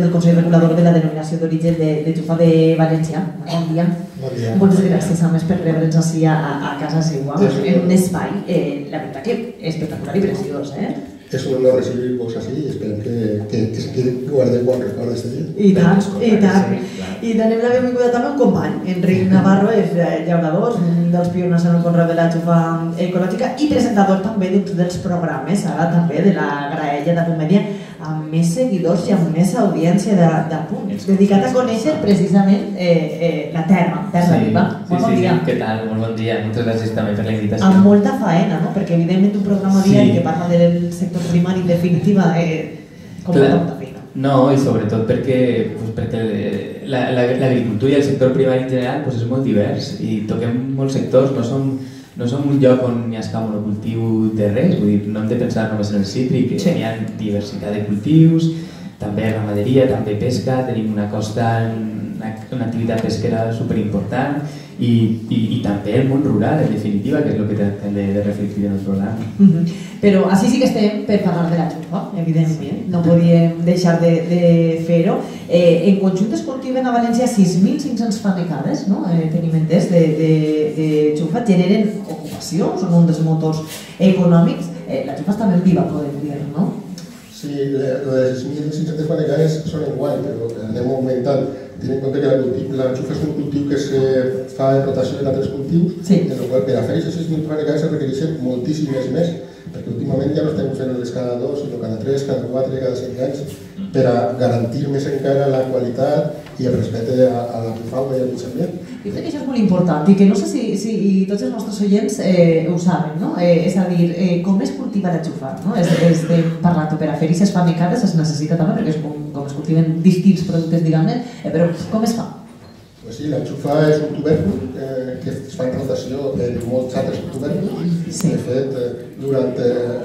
del Consell Regulador de la Denominació d'Origen de Xufa de València. Bon dia. Moltes gràcies a més per rebre'ns així a casa seva, en un espai, la veritat que espectacular i preciós. És un honor recibir-vos així i esperem que guardeu bon record d'aquest dia. I tant, i tant. I tenim la benvinguda també un company, Enric Navarro, és llaurador, un dels pioners en el conreu de la xufa ecològica i presentador també d'un dels programes, ara també de la Graella de Comèdia, amb més seguidors i amb més audiència de punt, dedicat a conèixer precisament la terra viva. Bon dia. Què tal? Molt bon dia. Moltes gràcies també per la invitació. Amb molta faena, no? Perquè evidentment un programa diari que parla del sector primari en definitiva comporta molta feina. No, i sobretot perquè l'agricultura i el sector primari en general és molt divers i toquem molts sectors, no som un lloc on hi ha monocultiu de res, vull dir, no hem de pensar només en el cítric, hi ha diversitat de cultius, també ramaderia, també pesca, tenim una costa, una activitat pesquera superimportant i també el món rural, en definitiva, que és el que hem de reflectir en el programa. Però així sí que estem per parlar de la xufa, evidentment, no podíem deixar de fer-ho. En conjunt es cultiven a València 6.500 fanecades, tenim entès, de xufa, generen ocupació, són un dels motors econòmics. La xufa està ben viva, podem dir, no? Sí, les 1.500 fanecades són enguany, però anem augmentant. Tenint en compte que la xufa és un cultiu que se fa en rotació en altres cultius, en el qual per a fer aquestes 6.000 fanecades es requereixen moltíssimes més, perquè últimament ja no estem fent-les cada 2, sinó cada 3, cada 4, cada 5 anys, per a garantir més encara la qualitat i el respecte a la fauna i al mig ambient. Jo crec que això és molt important i que no sé si tots els nostres oients ho saben, no? És a dir, com es cultiva la xufa? Estem parlant per a fer aquestes fanecades es necessita també, perquè és com es cultiven distints productes, diguem-ne, però com es fa? Sí, la xufa és un tubèrcul que es fa en rotació en molts altres tubèrculs. De fet,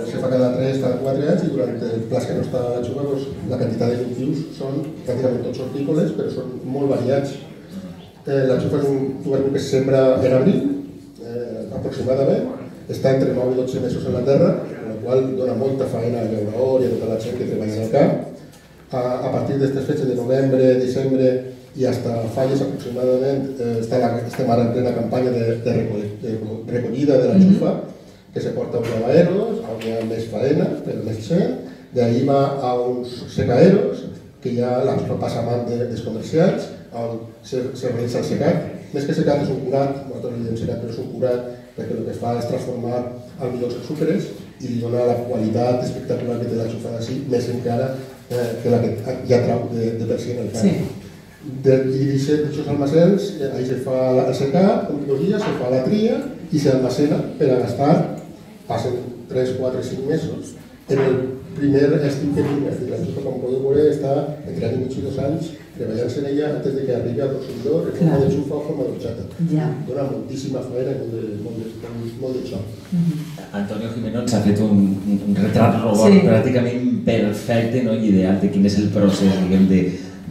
se fa cada 3, cada 4 anys i durant el plaç que no està la xufa la quantitat de cultius són pràcticament tots hortícoles, però són molt variats. La xufa és un tubèrcul que es sembra en abril, aproximadament, està entre 9 i 12 mesos en la terra, la qual dona molta feina al llaurador i a tota la gent que treballa al camp. A partir d'aquestes fetges de novembre, desembre i fins a falles aproximadament estem ara en plena campanya de recollida de la xufa, que se porta a uns lavaeros, on hi ha més faena per més gent, d'ahir va a uns secaeros, que ja la xufa passa a mans dels comerciants, on se realitza el secat. Més que secat és un curat, nosaltres li diem secat, però és un curat perquè el que fa és transformar almidons en sucres i li dona la qualitat espectacular que té la xufa d'ací, més encara que la que ja trau de per si en el camp. I d'aixòs almacens, ahí se fa el secat, com diria, se fa la tria i s'almacena per a gastar, passen 3, 4, 5 mesos. En el primer estiu que tenim, la xufa, com podeu veure, està entre any i mig i 2 anys treballant-se en ella antes de que arribi al consumidor en forma de xufa o forma d'orxata. Dona moltíssima feina i molt de xoc. Antonio Jimeno ens ha fet un retrat robot pràcticament perfecte i ideal de quin és el procés, diguem,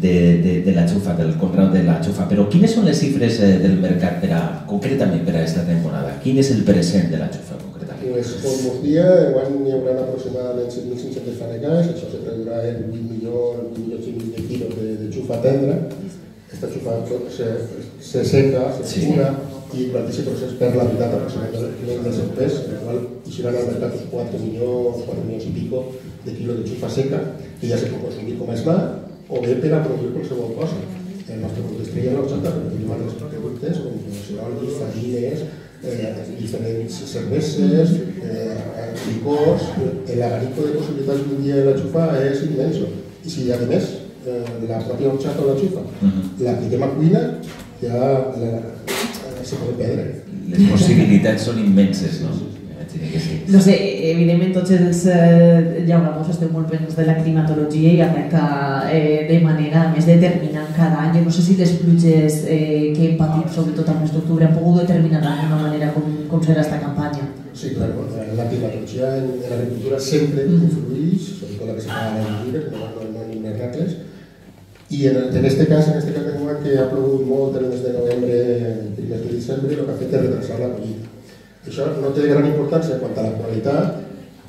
de la xufa, del conreu de la xufa. Però quines són les xifres del mercat concretament per a aquesta temporada? Quin és el present de la xufa concretament? Com us dia, enguany hi haurà aproximadament 7.500 fanecades, això se traurà en 8 milions i mig de quilos de xufa tendra. Aquesta xufa se seca, se cura i durant aquest procés perd la meitat aproximadament del seu pes, en el qual eixiran al mercat uns 4 milions i pico de quilos de xufa seca que ja se pot consumir com a snack o bé per a produir qualsevol cosa. El nostre producte estrella l'orxata, però tenim altres productes com cerolis, farines, diferents cerveses, licors. L'abanico de possibilitats d'un dia de la xufa és immenso. I si a més la pròpia orxata o la xufa l'apliquem a cuina, ja se pot perdre. Les possibilitats són immenses, no? No sé, evidentment tots els llauradors estem molt pendents de la climatologia i afecta de manera més determinant cada any. No sé si les pluges que hem patit, sobretot al mes d'octubre, han pogut determinar d'alguna manera com serà aquesta campanya. Sí, clar, la climatologia en l'agricultura sempre influeix, sobretot la que se fa a la lliure, que no hi ha miracles. I en aquest cas tenim que ha plogut molt en el mes de novembre, primers de desembre, el que ha fet és retrasar la collita. Això no té gran importància quant a la qualitat,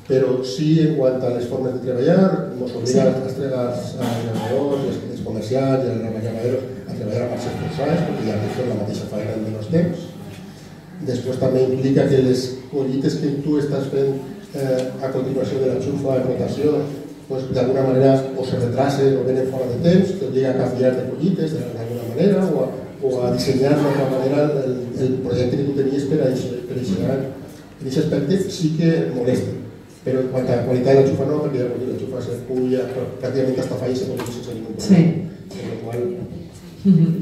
però sí en quant a les formes de treballar, ens obliga als llauradors i als comerciants i als ramaders a treballar amb marxes forçades perquè ja han de fer la mateixa feina en menys temps. Després també implica que les collites que tu estàs fent a continuació de la xufa de rotació d'alguna manera o se retrasen o venen fora de temps, t'obliga a canviar de collites d'alguna manera o a dissenyar d'alguna manera el projecte que tu tenies per a aquest any. En aquest aspecte sí que molesta, però en quant a qualitat de la xufa no, perquè ja la xufa se puja pràcticament hasta falla se pot sense ningú problema.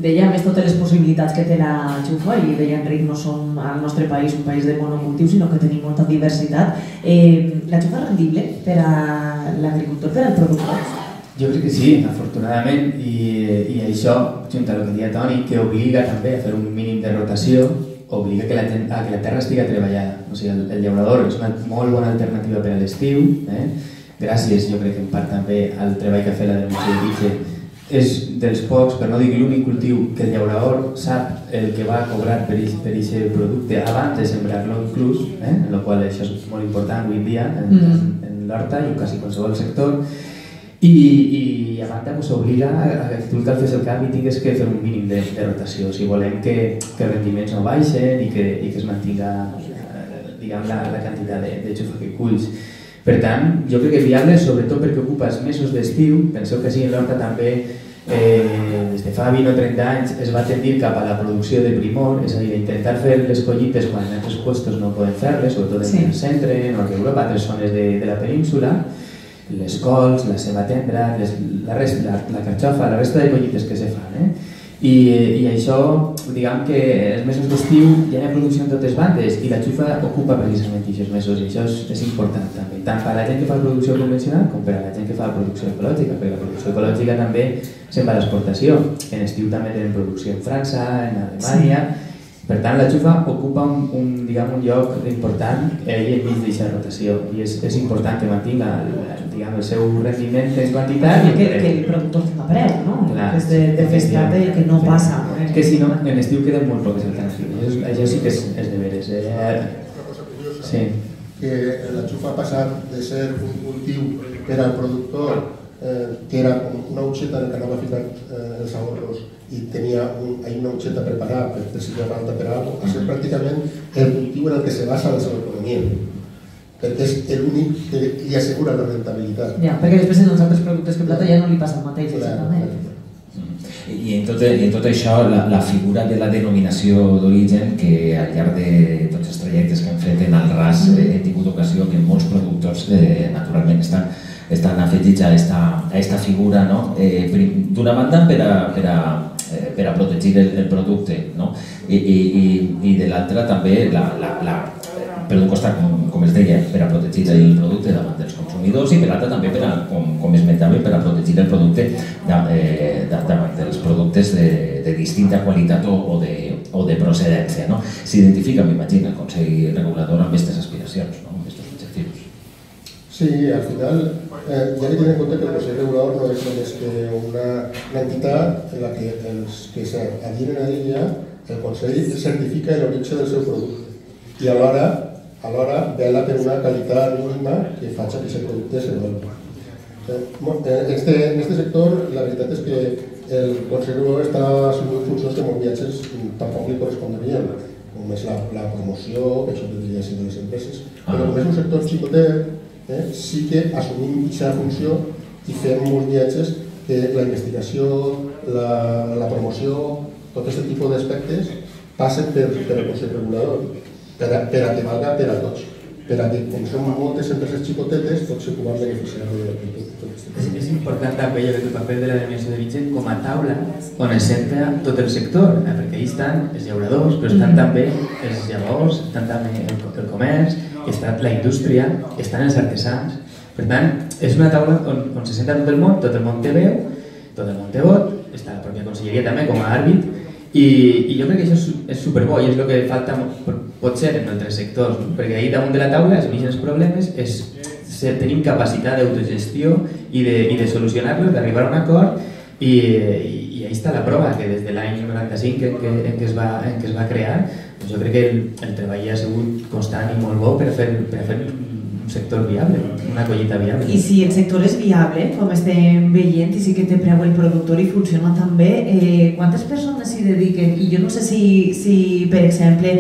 Deia més totes les possibilitats que té la xufa i deia Enric, no som al nostre país un país de monocultiu, sinó que tenim molta diversitat. La xufa és rendible per a l'agricultor, per al productor? Jo crec que sí, afortunadament, i això, junt a el que deia Toni, que obliga també a fer un mínim de rotació, obliga que la terra estigui treballada. O sigui, el llaurador és una molt bona alternativa per a l'estiu, gràcies, jo crec que en part també al treball que ha fet la Denominació d'Origen. És dels pocs, per no dir l'únic cultiu, que el llaurador sap el que va a cobrar per aquest producte abans de sembrar-lo inclús, en la qual això és molt important avui en dia en l'horta i en quasi qualsevol sector. I a banda s'obliga a que tu que fes el canvi tingues que fer un mínim de rotació si volem que els rendiments no baixen i que es mantinga la quantitat de xufa que culls. Per tant, jo crec que és viable, sobretot perquè ocupes mesos d'estiu. Penseu que sí, en l'horta també, des de fa 20 o 30 anys, es va tendir cap a la producció de primor, és a dir, intentar fer les collites quan en altres llocs no poden fer-les, sobretot en el centre, en Nord-Europa, altres zones de la península, les cols, la ceba tendra, la carxofa, la resta de collites que se fan. I això, diguem que els mesos d'estiu hi ha producció en totes bandes i la xufa ocupa precisament aquests mesos i això és important també, tant per a la gent que fa producció convencional com per a la gent que fa producció ecològica, perquè la producció ecològica també se'n va a l'exportació. En estiu també tenen producció en França, en Alemanya. Per tant, la xufa ocupa un lloc important enmig d'aquesta rotació i és important que mantinga el seu rendiment en quantitat i que el productor tenga preu, no? És de festat el que no passa. És que si no, en l'estiu queden molt poques alternatives. Això sí que és de veres. Una cosa curiosa, que la xufa ha passat de ser un cultiu per al productor que era una utxeta en què anava ficant els ahorros i tenia una utxeta preparada per si hi ha falta per alguna cosa, a ser pràcticament el cultiu en el que se basa la seva economia, perquè és l'únic que li assegura la rentabilitat. Ja, perquè després en els altres productes que plata ja no li passa el mateix, exactament. I en tot això, la figura de la denominació d'origen, que al llarg de tots els trajectes que hem fet en el RAS he tingut ocasió que molts productors naturalment estan afegits a aquesta figura, d'una banda per a protegir el producte i de l'altra també per un costat, com es deia, per a protegir el producte davant dels consumidors i per l'altra també, com esmentava, per a protegir el producte davant dels productes de distinta qualitat o de procedència. S'identifica, m'imagino, el Consell Regulador amb aquestes aspiracions, amb aquests objectius. Sí, al final, ja que tenim en compte que el Consell Regulador no és només que una entitat en la que els que s'adhieren a ella, el Consell certifica l'origen del seu producte i alhora vela per una qualitat mínima que faci que aquest producte se desenvolupi. En aquest sector, la veritat és que el Consell Regulador està assumint funcions que molts viatges tampoc li corresponderien, com és la promoció, que això podria ser de les empreses, però com és un sector xicotet, sí que assumim aquesta funció i fem molts viatges que la investigació, la promoció, tot aquest tipus d'aspectes passen per el Consell Regulador, per a que valga per a tots, per a que, com són moltes empreses xicotetes, tots se puguin beneficiar de tot. És important també el paper de la denominació d'origen com a taula on es centra tot el sector, perquè ahí estan els llauradors, però estan també els llavors, estan també el comerç, està la indústria, estan els artesans. Per tant, és una taula on se centra tot el món té veu, tot el món té vot, està la pròpia conselleria també com a àrbit, i jo crec que això és superbo i és el que falta potser en altres sectors, perquè ahir damunt de la taula es veixen els problemes, tenim capacitat d'autogestió i de solucionar-los, d'arribar a un acord i ahí està la prova, que des de l'any 95 en què es va crear, jo crec que el treball ha sigut constant i molt bo per fer sector viable, una collita viable. I si el sector és viable, com estem veient, i sí que té preu el productor i funciona tan bé, quantes persones s'hi dediquen? I jo no sé si per exemple,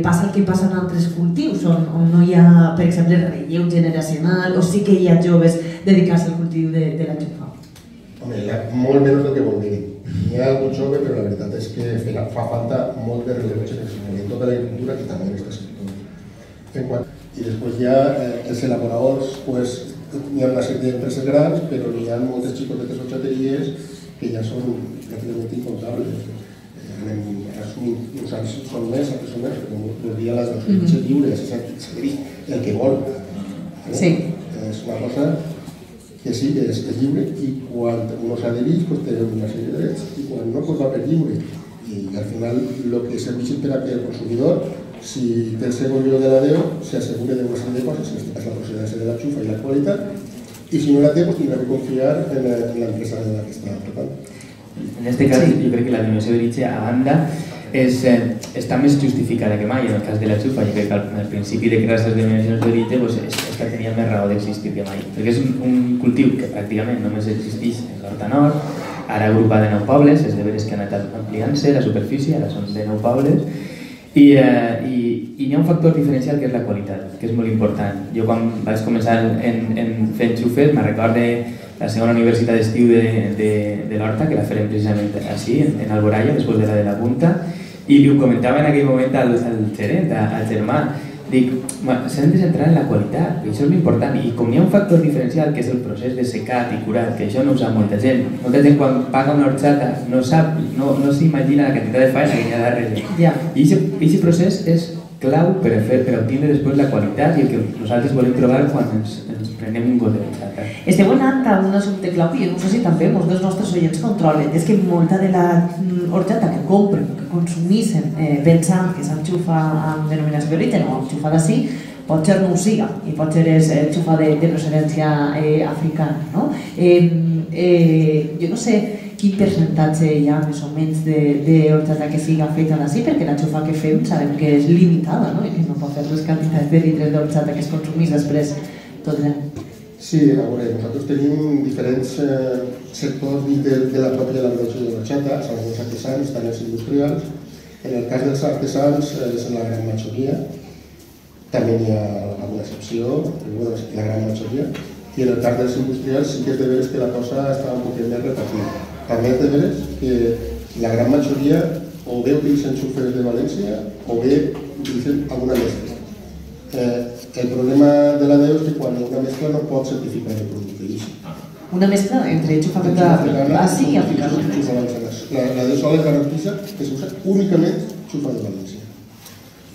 passa el que passa en altres cultius, on no hi ha, per exemple, relleu generacional, o sí que hi ha joves dedicats al cultiu de la xufa. Home, hi ha molt menys del que voldríem. Hi ha algun jove, però la veritat és que fa falta molt de relleu generacional en tota l'agricultura i també en aquest sector. I després hi ha els elaboradors, hi ha una sèrie d'empreses grans, però hi ha moltes xicotetes horxateries que ja són pràcticament incomptables. Uns anys són més, altres són més, però el dia les dosis lliures, és a dir, el que vol. Sí. És una cosa que sí, que és lliure, i quan uno s'adhereix té una sèrie de drets, i quan no va per lliure. I al final el que serveix per a que el consumidor, si té el segon lloc de la DEO, s'assegura d'una sèrie de coses, en aquest cas la procedència de la xufa i la qualitat, i si no la té, tindrà que confiar en l'empresa de la que està tocant. En aquest cas, jo crec que la denominació d'origen, a banda, està més justificada que mai. En el cas de la xufa, jo crec que al principi de crear aquestes denominacions d'origen és que tenia més raó d'existir que mai. Perquè és un cultiu que pràcticament només existeix en l'Horta Nord, ara agrupat de 9 pobles, és de veres que han anat ampliant-se la superfície, ara són de 9 pobles, i hi ha un factor diferencial que és la qualitat, que és molt important. Jo quan vaig començar fent xufes, me'n recordo la segona universitat d'estiu de l'Horta, que la farem precisament així, en Alboraya, després de la de la Punta, i li ho comentava en aquell moment al gerent, al germà, dic, s'han de centrar en la qualitat, que això és important, i com hi ha un factor diferencial que és el procés de secat i curat, que això no ho sap molta gent quan paga una horxata no sap, no s'imagina la quantitat de faena que hi ha darrere. I aquest procés és clau per obtenir després la qualitat i el que nosaltres volem trobar quan ens prenem un got d'horxata. Esteu anant a un assumpte clau que jo no sé si també molts dels nostres oients controlen, és que molta de la horxata que compren, que consumissen pensant que s'enxufa amb denominació d'origen o enxufada així, pot ser no ho siga i pot ser xufa de procedència africana. Jo no sé quin percentatge hi ha més o menys d'horxata que siga feta d'ací, perquè la xufa que fem sabem que és limitada i que no pot fer les quantitats de litres d'horxata que es consumís després tot l'any. Sí, a veure, nosaltres tenim diferents sectors de la pròpia elaboració de l'horxata, són els artesans, també els industrials. En el cas dels artesans és en la gran majoria, també hi ha alguna excepció, però és la gran majoria, i en el cas dels industrials sí que és de veres que la cosa està un poc més repartida. També és de veres que la gran majoria o bé utilitzen xufes de València o bé utilitzen alguna mescla. El problema de la DEO és que quan hi ha una mescla no pot certificar el producte. Una mescla entre xufa feta d'ací i africana. La DEO sola garantitza que s'usa únicament xufa de València.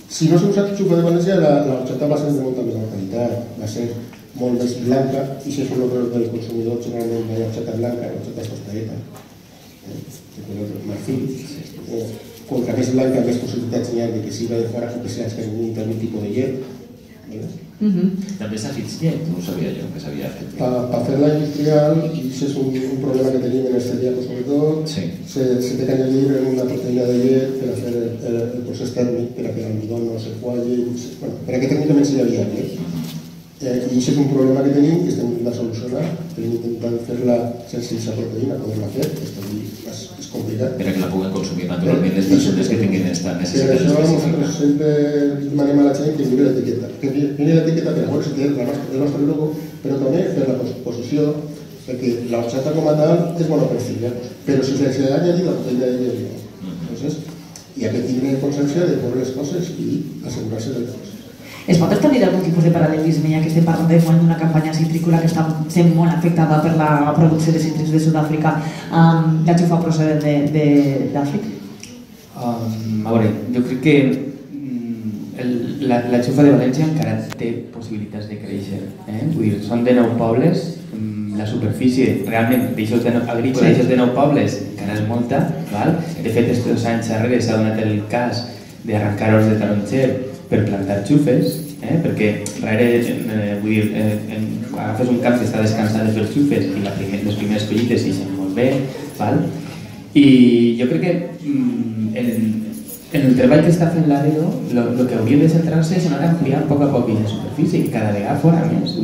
Si no s'usa xufa de València, l'horxata va ser de molta més qualitat, va ser molt més blanca, i si és un error del consumidor, generalment no hi ha horxata blanca, l'horxata és tostadeta, de color marfil. Com que més blanca, més possibilitats hi ha que siga de fora, que s'ha escanyit algun tipus de llet. També s'ha fet llet, no ho sabia jo que s'havia fet. Per fer-la industrial, i això és un problema que tenim en el celíaco sobretot, se té que añadir una proteïna de llet per a fer el procés tèrmic, per a que l'almidó no se qualli, per a que tècnicament sigui viable. I això és un problema que tenim que estem intentant solucionar, estem intentant fer-la sense proteïna, poder-la fer, és complicat. Per a que la puguen consumir naturalment les persones que tinguin aquesta necessitat específica. Per això nosaltres sempre demanem a la gent que miri l'etiqueta. Que miri l'etiqueta per a veure si té el nostre logo, però també per la composició, perquè l'horxata com a tal és bona per ciliacos, però si s'ha añadit la proteïna de llet. Entonces, hi ha que tindre consciència de veure les coses i assegurar-se de les coses. Es pot establir algun tipus de paral·lelisme, ja que estem parlant d'una campanya citrícola que està sent molt afectada per la producció de cítrics de Sud-àfrica, la xufa procedent d'Àfrica? A veure, jo crec que la xufa de València encara té possibilitats de créixer. Vull dir, són de 9 pobles, la superfície realment agrícola d'aixòs de 9 pobles encara és molta. De fet, aquests anys darrere s'ha donat el cas d'arrencar-los de taronxer per plantar xufes, perquè vull dir, agafes un camp que està descansat de fer xufes i les primeres collites s'hi sent molt bé, i jo crec que en el treball que està fent l'AREO, el que hauria de centrar-se és anar ampliant a poc aquesta superfície i cada vegada fora més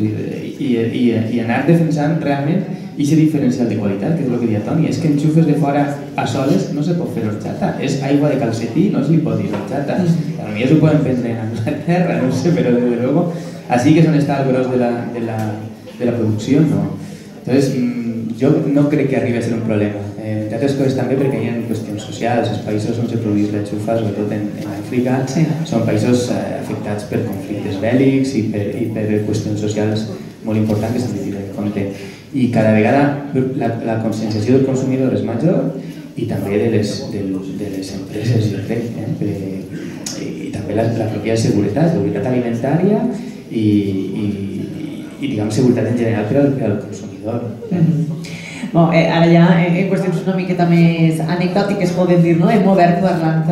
i anar defensant realment aquest diferencial de qualitat, que és el que deia Toni, és que enxufes de fora a soles no se pot fer horchata, és aigua de calcetí, no se li pot dir horchata, a lo millor s'ho poden prendre en Anglaterra, no sé, però desde luego, así que és on està el gros de la producció, no. Entonces, jo no crec que arribi a ser un problema. Entre altres coses també perquè hi ha qüestions socials. Els països on se produeix la xufa, sobretot en Àfrica, són països afectats per conflictes bèl·lics i per qüestions socials molt importants que s'han de tenir en compte. I cada vegada la conscienciació del consumidor és major i també de les empreses, jo crec, i també la pròpia seguretat alimentària i diguem, seguretat en general per al consumidor. Ara ja, en qüestions una miqueta més anecdòtiques, podem dir, hem obert parlant,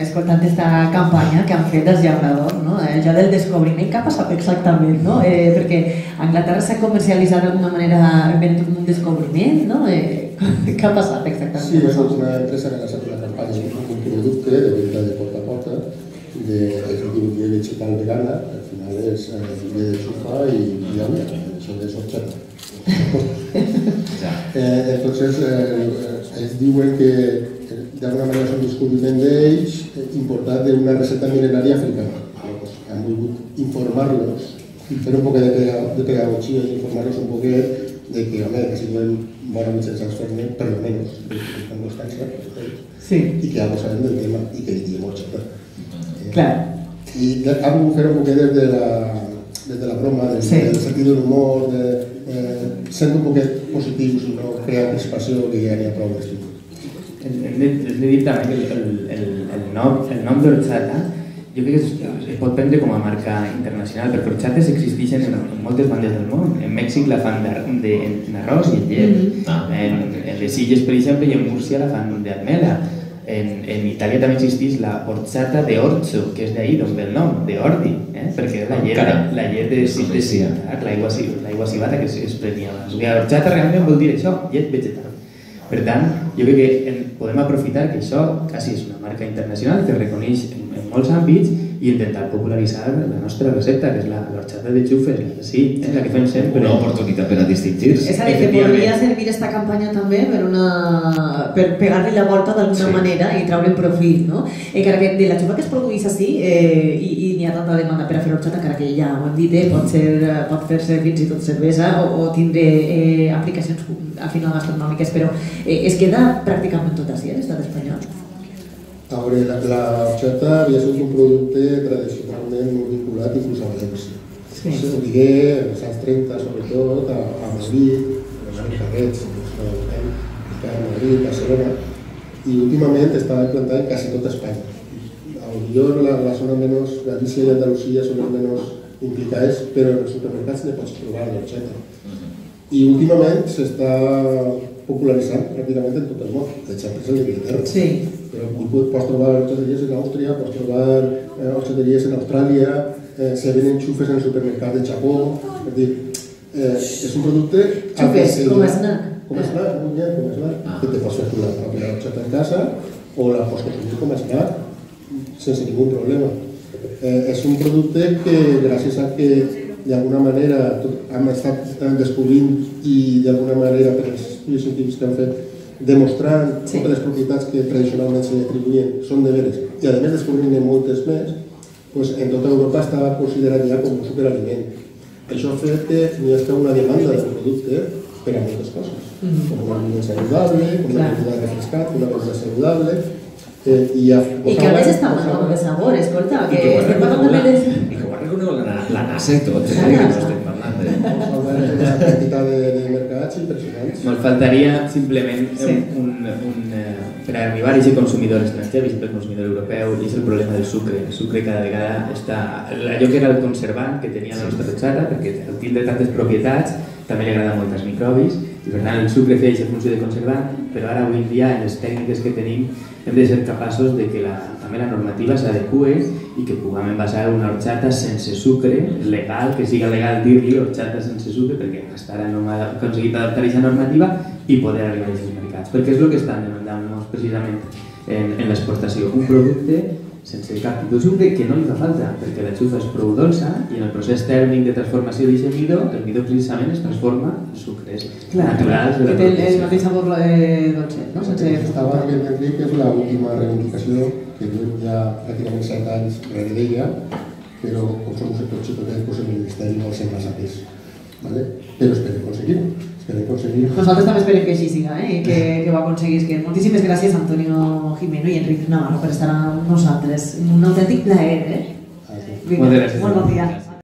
escoltant aquesta campanya que han fet els llauradors, ja del descobriment. Què ha passat exactament? Perquè a Anglaterra s'ha comercialitzat d'alguna manera un descobriment, què ha passat exactament? Sí, és una empresa que ha lançat una campanya un producte de venda de porta a porta de vegetal vegana, al final és de xufa i això és horchata. Entonces ells diuen que d'alguna manera és un descobriment d'ells importat d'una recepta milenària africana. Han volgut informar-los, fer un poc de pedagogia i informar-los un poquet de que, home, que si volem bona mitjançant fer-ne, per lo menos, en constància, i que algo sabem del tema i que diem horchata. I han volgut fer un poquet des de la broma, del sentit de l'humor, sent un poquet positius i no crear crispació que ja n'hi ha prou d'estiu. Hem de dir també que el nom d'Horchata jo crec que es pot prendre com a marca internacional, perquè horchates existeixen en moltes bandes del món. En Mèxic la fan en arròs i en llet. En les Illes, per exemple, i en Múrcia la fan d'armela. En Itàlia també existeix la horchata de orzo, que és d'ahir d'on ve el nom, d'ordi, perquè la llet de l'aigua civada que es prenia abans. La horchata realment vol dir això, llet vegetal. Per tant, jo crec que podem aprofitar que això quasi és una marca internacional que es reconeix en molts àmbits i intentar popularitzar la nostra recepta, que és l'horchata de xufes, la que fem sempre. Una oportunitat per a distingir-se. És a dir, que podria servir aquesta campanya també per pegar-li la volta d'alguna manera i treure profit, no? Encara que de la xufa que es produeix així i n'hi ha tanta demanda per a fer horchata, encara que ja ho hem dit, pot fer-se fins i tot cervesa o tindre aplicacions al final gastronòmiques, però es queda pràcticament tot així, l'estat espanyol. A veure, la horchata havia sigut un producte tradicionalment vinculat inclús a València. Ho diré, als anys 30, sobretot, a Madrid, a Mercadets, a Madrid, a Barcelona, i últimament estava implantat en quasi tot Espanya. Potser la zona menys, Galícia i Andalusia són les menys implicades, però en els supermercats ne pots trobar l'horchata. I últimament s'està popularitzant pràcticament en tot el món. L'exemple és l'Anglaterra. Però pots trobar horchateries en Àustria, pots trobar horchateries en Austràlia, se venen xufes en el supermercat de Japó. És dir, és un producte... Xufes, com a snack. Com a snack, molt bé, com a snack. Que te pots fer tu la pròpia horchata en casa o la pots consumir com a snack sense ningú problema. És un producte que gràcies a que d'alguna manera hem estat descobrint i d'alguna manera per els estudis científics que han fet demostrant totes les propietats que tradicionalment se li atribuïen són de veres i a més descobrint-ne moltes més, en tota Europa estava considerat ja com un superaliment. Això ha fet que n'hi hagi una demanda del producte per a moltes coses, com un aliment saludable, com una bebida refrescat, una bebida saludable. I que a més està molt de sabor, escolta, que estem parlant també de... I que ho ha reconegut la NASA i tot, que no estem parlant de... Una quantitat de mercats impressionants. Me'l faltaria simplement per arribar a aquest consumidor estranger, a aquest consumidor europeu, i és el problema del sucre. El sucre cada vegada està... Allò que era el conservant que tenia la nostra horchata, perquè el tindre tantes propietats també li agrada molt als microbis, i per tant el sucre té aquesta funció de conservant, però ara avui en dia, en les tècniques que tenim, hem de ser capaços de que també la normativa s'adeqüe i que puguem envasar una horchata sense sucre, legal, que siga legal dir-li horchata sense sucre, perquè fins ara no m'ha aconseguit adaptar aquesta normativa i poder arribar a aquests mercats. mercats, perquè és el que estan demandant precisament en l'exportació. Un producte sense cap tipus de sucre que no li fa falta, perquè la xufa és prou dolça i en el procés tèrmic de transformació d'aquest midó, el midó precisament es transforma en sucres naturals. Que té el mateix sabor dolcet, no? Estava dient Enric que és l'última reivindicació que duem ja pràcticament 7 anys rere d'ella, però com som un sector xicotet, doncs el Ministeri no els sembla sapés. Però esperem aconseguir-ho. Nosaltres també esperem que així siga i que ho aconseguis. Moltíssimes gràcies Antonio Gimeno i Enric Navarro per estar amb nosaltres. Un autèntic plaer. Moltes gràcies. Molt bon dia.